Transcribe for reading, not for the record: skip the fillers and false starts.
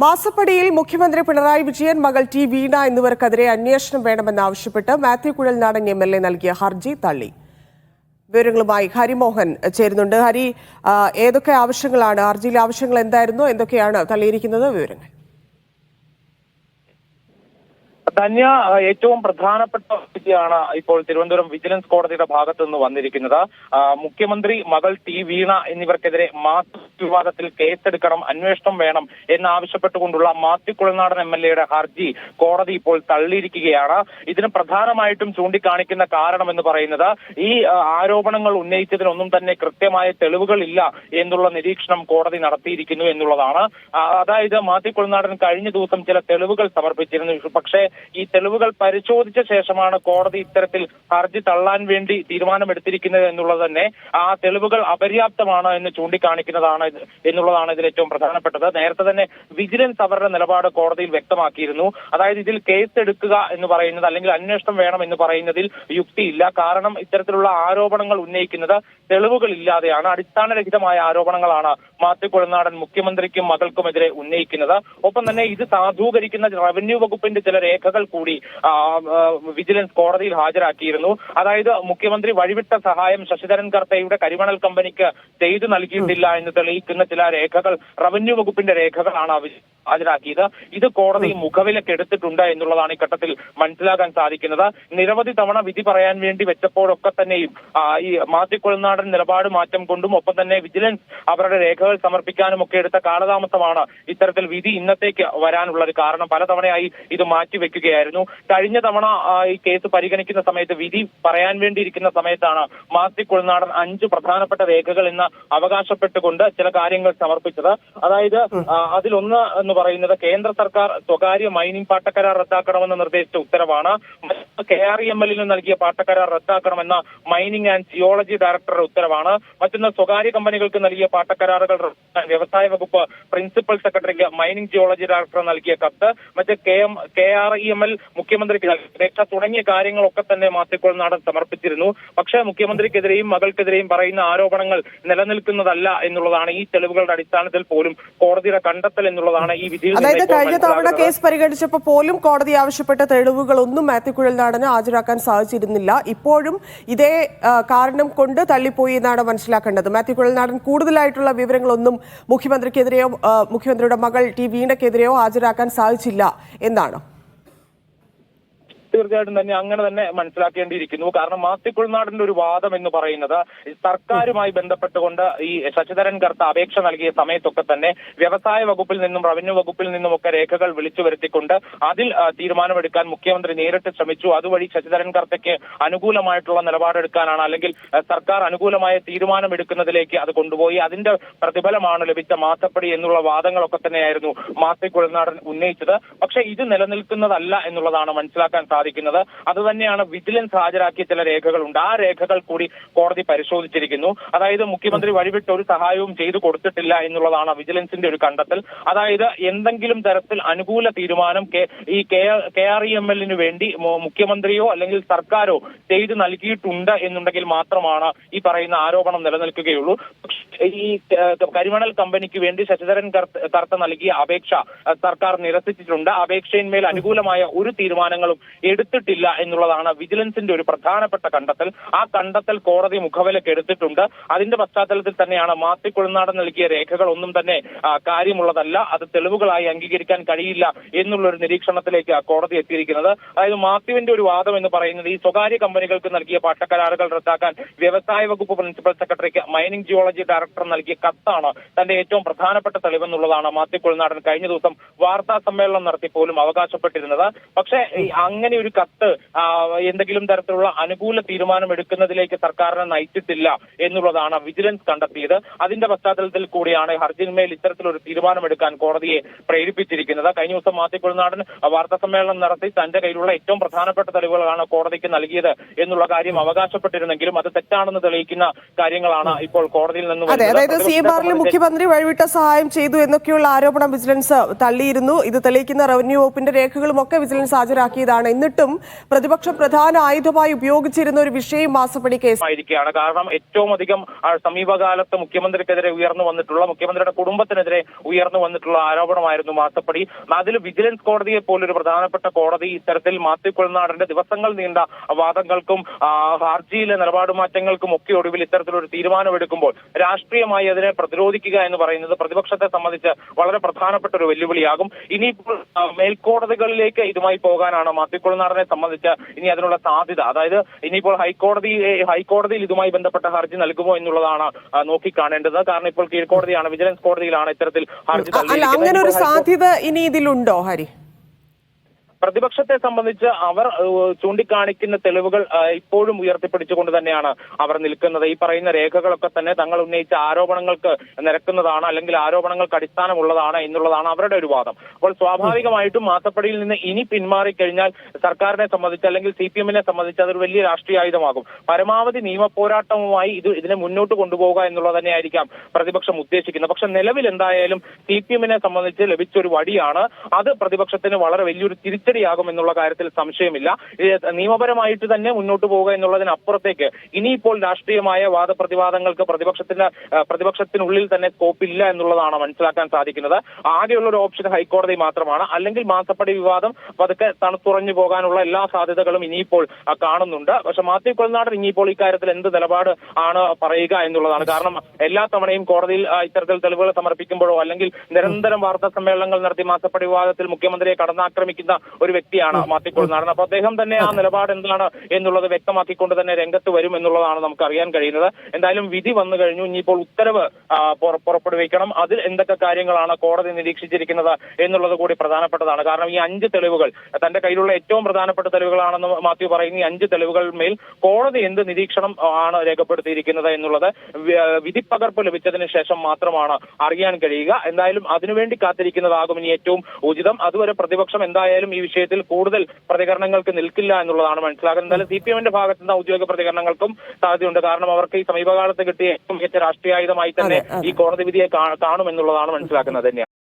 മാസപ്പടിയിൽ മുഖ്യമന്ത്രി പിണറായി വിജയൻ, മകൾ ടി വീണ എന്നിവർക്കെതിരെ അന്വേഷണം വേണമെന്നാവശ്യപ്പെട്ട് മാത്യു കുഴൽനാടൻ എംഎൽഎ നൽകിയ ഹർജി തള്ളി. വിവരങ്ങളുമായി ഹരിമോഹൻ ചേരുന്നുണ്ട്. ഹരി, ഏതൊക്കെ ആവശ്യങ്ങളാണ് ഹർജിയിലെ ആവശ്യങ്ങൾ, എന്തായിരുന്നു, എന്തൊക്കെയാണ് തള്ളിയിരിക്കുന്നത്? വിവരങ്ങൾ. ധന്യ, ഏറ്റവും പ്രധാനപ്പെട്ട വിധിയാണ് ഇപ്പോൾ തിരുവനന്തപുരം വിജിലൻസ് കോടതിയുടെ ഭാഗത്തു നിന്ന് വന്നിരിക്കുന്നത്. മുഖ്യമന്ത്രി, മകൾ ടി വീണ എന്നിവർക്കെതിരെ വിവാദത്തിൽ കേസെടുക്കണം, അന്വേഷണം വേണം എന്നാവശ്യപ്പെട്ടുകൊണ്ടുള്ള മാത്യു കുഴൽനാടൻ എംഎൽഎയുടെ ഹർജി കോടതി ഇപ്പോൾ തള്ളിയിരിക്കുകയാണ്. ഇതിന് പ്രധാനമായിട്ടും ചൂണ്ടിക്കാണിക്കുന്ന കാരണം എന്ന് പറയുന്നത് ഈ ആരോപണങ്ങൾ ഉന്നയിച്ചതിനൊന്നും തന്നെ കൃത്യമായ തെളിവുകളില്ല എന്നുള്ള നിരീക്ഷണം കോടതി നടത്തിയിരിക്കുന്നു എന്നുള്ളതാണ്. അതായത് മാത്യു കുഴൽനാടൻ കഴിഞ്ഞ ദിവസം ചില തെളിവുകൾ സമർപ്പിച്ചിരുന്നു. പക്ഷേ ഈ തെളിവുകൾ പരിശോധിച്ച ശേഷമാണ് കോടതി ഇത്തരത്തിൽ ഹർജി തള്ളാൻ വേണ്ടി തീരുമാനമെടുത്തിരിക്കുന്നത് എന്നുള്ളത് തന്നെ ആ തെളിവുകൾ അപര്യാപ്തമാണ് എന്ന് ചൂണ്ടിക്കാണിക്കുന്നതാണ് എന്നുള്ളതാണ് ഇതിൽ ഏറ്റവും പ്രധാനപ്പെട്ടത്. നേരത്തെ തന്നെ വിജിലൻസ് അവരുടെ നിലപാട് കോടതിയിൽ വ്യക്തമാക്കിയിരുന്നു. അതായത് ഇതിൽ കേസ് എടുക്കുക എന്ന് പറയുന്നത് അല്ലെങ്കിൽ അന്വേഷണം വേണം എന്ന് പറയുന്നതിൽ യുക്തിയില്ല. കാരണം ഇത്തരത്തിലുള്ള ആരോപണങ്ങൾ ഉന്നയിക്കുന്നത് തെളിവുകൾ ഇല്ലാതെയാണ്, അടിസ്ഥാനരഹിതമായ ആരോപണങ്ങളാണ് മാത്യു കുഴൽനാടൻ മുഖ്യമന്ത്രിക്കും മകൾക്കുമെതിരെ ഉന്നയിക്കുന്നത്. ഒപ്പം തന്നെ ഇത് സാധൂകരിക്കുന്ന റവന്യൂ വകുപ്പിന്റെ ചില രേഖകൾ കൂടി വിജിലൻസ് കോടതിയിൽ ഹാജരാക്കിയിരുന്നു. അതായത് മുഖ്യമന്ത്രി വഴിവിട്ട സഹായം ശശിധരൻ കർത്തയുടെ കരിമണൽ കമ്പനിക്ക് ചെയ്തു നൽകിയിട്ടില്ല എന്ന് തെളിയിക്കുന്ന ചില രേഖകൾ റവന്യൂ വകുപ്പിന്റെ രേഖകളാണ് ഹാജരാക്കിയത്. ഇത് കോടതി മുഖവിലക്കെടുത്തിട്ടുണ്ട് എന്നുള്ളതാണ് ഈ ഘട്ടത്തിൽ മനസ്സിലാക്കാൻ സാധിക്കുന്നത്. നിരവധി തവണ വിധി പറയാൻ വേണ്ടി വെച്ചപ്പോഴൊക്കെ തന്നെയും ഈ മാത്യു കുഴൽനാടൻ നിലപാട് മാറ്റം കൊണ്ടും ഒപ്പം തന്നെ വിജിലൻസ് അവരുടെ രേഖകൾ സമർപ്പിക്കാനും ഒക്കെ എടുത്ത കാലതാമസമാണ് ഇത്തരത്തിൽ വിധി ഇന്നത്തേക്ക് വരാനുള്ള ഒരു കാരണം. പലതവണയായി ഇത് മാറ്റിവെക്കുകയായിരുന്നു. കഴിഞ്ഞ തവണ ഈ കേസ് പരിഗണിക്കുന്ന സമയത്ത്, വിധി പറയാൻ വേണ്ടിയിരിക്കുന്ന സമയത്താണ് മാത്യു കുഴൽനാടൻ 5 പ്രധാനപ്പെട്ട രേഖകൾ എന്ന് അവകാശപ്പെട്ടുകൊണ്ട് ചില കാര്യങ്ങൾ സമർപ്പിച്ചത്. അതായത് അതിലൊന്ന് എന്ന് പറയുന്നത് കേന്ദ്ര സർക്കാർ സ്വകാര്യ മൈനിങ് പാട്ടക്കരാർ റദ്ദാക്കണമെന്ന് നിർദ്ദേശിച്ച ഉത്തരവാണ്. KREML നൽകിയ പാട്ടക്കരാർ റദ്ദാക്കണമെന്ന മൈനിങ് ആൻഡ് ജിയോളജി ഡയറക്ടറുടെ ഉത്തരവാണ്. മറ്റൊന്ന് സ്വകാര്യ കമ്പനികൾക്ക് നൽകിയ പാട്ടക്കരാറുകൾ വ്യവസായ വകുപ്പ് പ്രിൻസിപ്പൽ സെക്രട്ടറിക്ക് മൈനിങ് ജിയോളജി ഡയറക്ടർ നൽകിയ കത്ത്, മറ്റ് KREML മുഖ്യമന്ത്രിക്ക് അപേക്ഷ തുടങ്ങിയ കാര്യങ്ങളൊക്കെ തന്നെ മാത്യു കുഴൽനാടൻ സമർപ്പിച്ചിരുന്നു. പക്ഷേ മുഖ്യമന്ത്രിക്കെതിരെയും മകൾക്കെതിരെയും പറയുന്ന ആരോപണങ്ങൾ നിലനിൽക്കുന്നതല്ല എന്നുള്ളതാണ് ഈ തെളിവുകളുടെ അടിസ്ഥാനത്തിൽ പോലും കോടതിയുടെ കണ്ടെത്തൽ എന്നുള്ളതാണ് ഈ വിധിയിൽ. അതായത് കഴിഞ്ഞ തവണ കേസ് പരിഗണിച്ചപ്പോൾ പോലും കോടതി ആവശ്യപ്പെട്ട തെളിവുകളൊന്നും മാത്യു കുഴൽനാടന് ഹാജരാക്കാൻ സാധിച്ചിരുന്നില്ല. ഇപ്പോഴും ഇതേ കാരണം കൊണ്ട് തള്ളിപ്പോയി എന്നാണ് മനസ്സിലാക്കേണ്ടത്. മാത്യു കുഴൽനാടൻ കൂടുതലായിട്ടുള്ള വിവരങ്ങളൊന്നും മുഖ്യമന്ത്രിക്കെതിരെയോ മുഖ്യമന്ത്രിയുടെ മകൾ ടി വീണയ്ക്കെതിരെയോ ഹാജരാക്കാൻ സാധിച്ചില്ല എന്നാണ്. തീർച്ചയായിട്ടും തന്നെ അങ്ങനെ തന്നെ മനസ്സിലാക്കേണ്ടിയിരിക്കുന്നു. കാരണം മാത്യു കുഴൽനാടന്റെ ഒരു വാദം എന്ന് പറയുന്നത് സർക്കാരുമായി ബന്ധപ്പെട്ടുകൊണ്ട് ഈ ശശിധരൻ കർത്ത അപേക്ഷ നൽകിയ സമയത്തൊക്കെ തന്നെ വ്യവസായ വകുപ്പിൽ നിന്നും റവന്യൂ വകുപ്പിൽ നിന്നുമൊക്കെ രേഖകൾ വിളിച്ചു വരുത്തിക്കൊണ്ട് അതിൽ തീരുമാനമെടുക്കാൻ മുഖ്യമന്ത്രി നേരിട്ട് ശ്രമിച്ചു. അതുവഴി ശശിധരൻ കർത്തയ്ക്ക് അനുകൂലമായിട്ടുള്ള നിലപാടെടുക്കാനാണ്, അല്ലെങ്കിൽ സർക്കാർ അനുകൂലമായ തീരുമാനമെടുക്കുന്നതിലേക്ക് അത് കൊണ്ടുപോയി. അതിന്റെ പ്രതിഫലമാണ് ലഭിച്ച മാസപ്പടി എന്നുള്ള വാദങ്ങളൊക്കെ തന്നെയായിരുന്നു മാത്യു കുഴൽനാടൻ ഉന്നയിച്ചത്. പക്ഷേ ഇത് നിലനിൽക്കുന്നതല്ല എന്നുള്ളതാണ് മനസ്സിലാക്കാൻ സാധിക്കുന്നത്. അത് തന്നെയാണ് വിജിലൻസ് ഹാജരാക്കിയ ചില രേഖകളുണ്ട്. ആ രേഖകൾ കൂടി കോടതി പരിശോധിച്ചിരിക്കുന്നു. അതായത് മുഖ്യമന്ത്രി വഴിവിട്ട് ഒരു സഹായവും ചെയ്തു കൊടുത്തിട്ടില്ല എന്നുള്ളതാണ് വിജിലൻസിന്റെ ഒരു കണ്ടെത്തൽ. അതായത് എന്തെങ്കിലും തരത്തിൽ അനുകൂല തീരുമാനം ഈ KREML വേണ്ടി മുഖ്യമന്ത്രിയോ അല്ലെങ്കിൽ സർക്കാരോ ചെയ്തു നൽകിയിട്ടുണ്ട് എന്നുണ്ടെങ്കിൽ മാത്രമാണ് ഈ പറയുന്ന ആരോപണം നിലനിൽക്കുകയുള്ളൂ. ഈ കരിമണൽ കമ്പനിക്ക് വേണ്ടി ശശിധരൻ കർത്ത നൽകിയ അപേക്ഷ സർക്കാർ നിരസിച്ചിട്ടുണ്ട്. അപേക്ഷയിന്മേൽ അനുകൂലമായ ഒരു തീരുമാനങ്ങളും എടുത്തിട്ടില്ല എന്നുള്ളതാണ് വിജിലൻസിന്റെ ഒരു പ്രധാനപ്പെട്ട കണ്ടെത്തൽ. ആ കണ്ടെത്തൽ കോടതി മുഖവിലക്ക് എടുത്തിട്ടുണ്ട്. അതിന്റെ പശ്ചാത്തലത്തിൽ തന്നെയാണ് മാത്യു കുഴൽനാടൻ നൽകിയ രേഖകൾ ഒന്നും തന്നെ കാര്യമുള്ളതല്ല, അത് തെളിവുകളായി അംഗീകരിക്കാൻ കഴിയില്ല എന്നുള്ളൊരു നിരീക്ഷണത്തിലേക്ക് കോടതി എത്തിയിരിക്കുന്നത്. അതായത് മാത്യുവിന്റെ ഒരു വാദം എന്ന് പറയുന്നത് ഈ സ്വകാര്യ കമ്പനികൾക്ക് നൽകിയ പാട്ടക്കരാറുകൾ റദ്ദാക്കാൻ വ്യവസായ വകുപ്പ് പ്രിൻസിപ്പൽ സെക്രട്ടറിക്ക് മൈനിങ് ജിയോളജി ഡയറക്ടർ നൽകിയ കത്താണ് തന്റെ ഏറ്റവും പ്രധാനപ്പെട്ട തെളിവെന്നുള്ളതാണ് മാത്യു കുഴൽനാടൻ കഴിഞ്ഞ ദിവസം വാർത്താ സമ്മേളനം നടത്തി പോലും അവകാശപ്പെട്ടിരുന്നത്. പക്ഷേ അങ്ങനെ ഒരു കത്ത് എന്തെങ്കിലും തരത്തിലുള്ള അനുകൂല തീരുമാനം എടുക്കുന്നതിലേക്ക് സർക്കാരിനെ നയിച്ചിട്ടില്ല എന്നുള്ളതാണ് വിജിലൻസ് കണ്ടെത്തിയത്. അതിന്റെ പശ്ചാത്തലത്തിൽ കൂടിയാണ് ഹർജിന്മേൽ ഇത്തരത്തിലൊരു തീരുമാനമെടുക്കാൻ കോടതിയെ പ്രേരിപ്പിച്ചിരിക്കുന്നത്. കഴിഞ്ഞ ദിവസം മാത്യു കുഴൽനാടൻ വാർത്താ സമ്മേളനം നടത്തി തന്റെ കയ്യിലുള്ള ഏറ്റവും പ്രധാനപ്പെട്ട തെളിവുകളാണ് കോടതിക്ക് നൽകിയത് എന്നുള്ള കാര്യം അവകാശപ്പെട്ടിരുന്നെങ്കിലും അത് തെറ്റാണെന്ന് തെളിയിക്കുന്ന കാര്യങ്ങളാണ് ഇപ്പോൾ കോടതിയിൽ നിന്ന്. അതായത് സീബാറിൽ മുഖ്യമന്ത്രി വഴിവിട്ട സഹായം ചെയ്തു എന്നൊക്കെയുള്ള ആരോപണം വിജിലൻസ് തള്ളിയിരുന്നു. ഇത് തെളിയിക്കുന്ന റവന്യൂ വകുപ്പിന്റെ രേഖകളും ഒക്കെ വിജിലൻസ് ഹാജരാക്കിയതാണ്. എന്നിട്ടും എന്നിട്ടും പ്രതിപക്ഷം പ്രധാന ആയുധമായി ഉപയോഗിച്ചിരുന്ന ഒരു വിഷയം മാസപ്പടി കേസ് ആയിരിക്കുകയാണ്. കാരണം ഏറ്റവും അധികം സമീപകാലത്ത് മുഖ്യമന്ത്രിക്കെതിരെ ഉയർന്നു വന്നിട്ടുള്ള, മുഖ്യമന്ത്രിയുടെ കുടുംബത്തിനെതിരെ ഉയർന്നു വന്നിട്ടുള്ള ആരോപണമായിരുന്നു മാസപ്പടി. അതിൽ വിജിലൻസ് കോടതിയെ പോലൊരു പ്രധാനപ്പെട്ട കോടതി ഇത്തരത്തിൽ മാത്യു കുഴൽനാടന്റെ ദിവസങ്ങൾ നീണ്ട വാദങ്ങൾക്കും ഹർജിയിലെ നിലപാട് മാറ്റങ്ങൾക്കും ഒക്കെ ഒടുവിൽ ഇത്തരത്തിലൊരു തീരുമാനമെടുക്കുമ്പോൾ രാഷ്ട്രീയമായി അതിനെ പ്രതിരോധിക്കുക എന്ന് പറയുന്നത് പ്രതിപക്ഷത്തെ സംബന്ധിച്ച് വളരെ പ്രധാനപ്പെട്ട ഒരു വെല്ലുവിളിയാകും. ഇനിയിപ്പോൾ മേൽക്കോടതികളിലേക്ക് ഇതുമായി പോകാനാണ് മാത്യു കുഴൽനാടനെ സംബന്ധിച്ച് ഇനി അതിനുള്ള സാധ്യത. അതായത് ഇനിയിപ്പോൾ ഹൈക്കോടതിയിൽ ഇതുമായി ബന്ധപ്പെട്ട ഹർജി നൽകുമോ എന്നുള്ളതാണ് നോക്കിക്കാണേണ്ടത്. കാരണം ഇപ്പോൾ കീഴ്ക്കോടതിയാണ്, വിജിലൻസ് കോടതിയിലാണ് ഇത്തരത്തിൽ ഹർജി നൽകിയിരിക്കുന്നത്. അങ്ങനെ ഒരു സാധ്യത ഇനി ഇതിലുണ്ടോ ഹരി? പ്രതിപക്ഷത്തെ സംബന്ധിച്ച് അവർ ചൂണ്ടിക്കാണിക്കുന്ന തെളിവുകൾ ഇപ്പോഴും ഉയർത്തിപ്പിടിച്ചുകൊണ്ട് തന്നെയാണ് അവർ നിൽക്കുന്നത്. ഈ പറയുന്ന രേഖകളൊക്കെ തന്നെ തങ്ങൾ ഉന്നയിച്ച ആരോപണങ്ങൾക്ക് നിരക്കുന്നതാണ്, അല്ലെങ്കിൽ ആരോപണങ്ങൾക്ക് അടിസ്ഥാനമുള്ളതാണ് എന്നുള്ളതാണ് അവരുടെ ഒരു വാദം. അപ്പോൾ സ്വാഭാവികമായിട്ടും മാസപ്പടിയിൽ നിന്ന് ഇനി പിന്മാറിക്കഴിഞ്ഞാൽ സർക്കാരിനെ സംബന്ധിച്ച് അല്ലെങ്കിൽ CPM-നെ സംബന്ധിച്ച് അതൊരു വലിയ രാഷ്ട്രീയ ആയുധമാകും. പരമാവധി നിയമ പോരാട്ടവുമായി ഇതിനെ മുന്നോട്ട് കൊണ്ടുപോകുക എന്നുള്ളത് തന്നെയായിരിക്കാം പ്രതിപക്ഷം ഉദ്ദേശിക്കുന്നത്. പക്ഷെ നിലവിൽ എന്തായാലും CPM-നെ സംബന്ധിച്ച് ലഭിച്ചൊരു വടിയാണ്. അത് പ്രതിപക്ഷത്തിന് വളരെ വലിയൊരു തിരിച്ചടിയാകും എന്നുള്ള കാര്യത്തിൽ സംശയമില്ല. നിയമപരമായിട്ട് തന്നെ മുന്നോട്ട് പോവുക എന്നുള്ളതിനപ്പുറത്തേക്ക് ഇനിയിപ്പോൾ രാഷ്ട്രീയമായ വാദപ്രതിവാദങ്ങൾക്ക് പ്രതിപക്ഷത്തിനുള്ളിൽ തന്നെ സ്കോപ്പില്ല എന്നുള്ളതാണ് മനസ്സിലാക്കാൻ സാധിക്കുന്നത്. ആകെയുള്ള ഒരു ഓപ്ഷൻ ഹൈക്കോടതി മാത്രമാണ്. അല്ലെങ്കിൽ മാസപ്പടി വിവാദം പതുക്കെ തണുത്തുറഞ്ഞു പോകാനുള്ള എല്ലാ സാധ്യതകളും ഇനിയിപ്പോൾ കാണുന്നുണ്ട്. പക്ഷെ മാത്യു കുഴൽനാടൻ ഇനിയിപ്പോൾ ഇക്കാര്യത്തിൽ എന്ത് നിലപാട് ആണ് പറയുക എന്നുള്ളതാണ്. കാരണം എല്ലാ തവണയും കോടതിയിൽ ഇത്തരത്തിൽ തെളിവുകൾ സമർപ്പിക്കുമ്പോഴോ അല്ലെങ്കിൽ നിരന്തരം വാർത്താ സമ്മേളനങ്ങൾ നടത്തി മാസപ്പടി വിവാദത്തിൽ മുഖ്യമന്ത്രിയെ കടന്നാക്രമിക്കുന്ന ഒരു വ്യക്തിയാണ് മാത്യു കുഴൽനാടൻ. അപ്പൊ അദ്ദേഹം തന്നെ ആ നിലപാട് എന്താണ് എന്നുള്ളത് വ്യക്തമാക്കിക്കൊണ്ട് തന്നെ രംഗത്ത് വരും എന്നുള്ളതാണ് നമുക്ക് അറിയാൻ കഴിയുന്നത്. എന്തായാലും വിധി വന്നു കഴിഞ്ഞു. ഇനിയിപ്പോൾ ഉത്തരവ് പുറപ്പെടുവിക്കണം. അതിൽ എന്തൊക്കെ കാര്യങ്ങളാണ് കോടതി നിരീക്ഷിച്ചിരിക്കുന്നത് എന്നുള്ളത് കൂടി പ്രധാനപ്പെട്ടതാണ്. കാരണം ഈ 5 തെളിവുകൾ തന്റെ കയ്യിലുള്ള ഏറ്റവും പ്രധാനപ്പെട്ട തെളിവുകളാണെന്ന് മാത്യു പറയുന്ന ഈ 5 തെളിവുകൾ മേൽ കോടതി എന്ത് നിരീക്ഷണം ആണ് രേഖപ്പെടുത്തിയിരിക്കുന്നത് എന്നുള്ളത് വിധിപ്പകർപ്പ് ലഭിച്ചതിന് ശേഷം മാത്രമാണ് അറിയാൻ കഴിയുക. എന്തായാലും അതിനുവേണ്ടി കാത്തിരിക്കുന്നതാകും ഇനി ഏറ്റവും ഉചിതം. അതുവരെ പ്രതിപക്ഷം എന്തായാലും ഈ വിഷയത്തിൽ കൂടുതൽ പ്രതികരണങ്ങൾക്ക് നിൽക്കില്ല എന്നുള്ളതാണ് മനസ്സിലാക്കുന്നത്. എന്തായാലും CPM-ന്റെ ഭാഗത്ത് നിന്ന് ഔദ്യോഗിക പ്രതികരണങ്ങൾക്കും സാധ്യതയുണ്ട്. കാരണം അവർക്ക് ഈ സമീപകാലത്ത് കിട്ടിയ ഏറ്റവും മികച്ച രാഷ്ട്രീയായുധമായി തന്നെ ഈ കോടതി വിധിയെ കാണുമെന്നുള്ളതാണ് മനസ്സിലാക്കുന്നത് തന്നെയാണ്.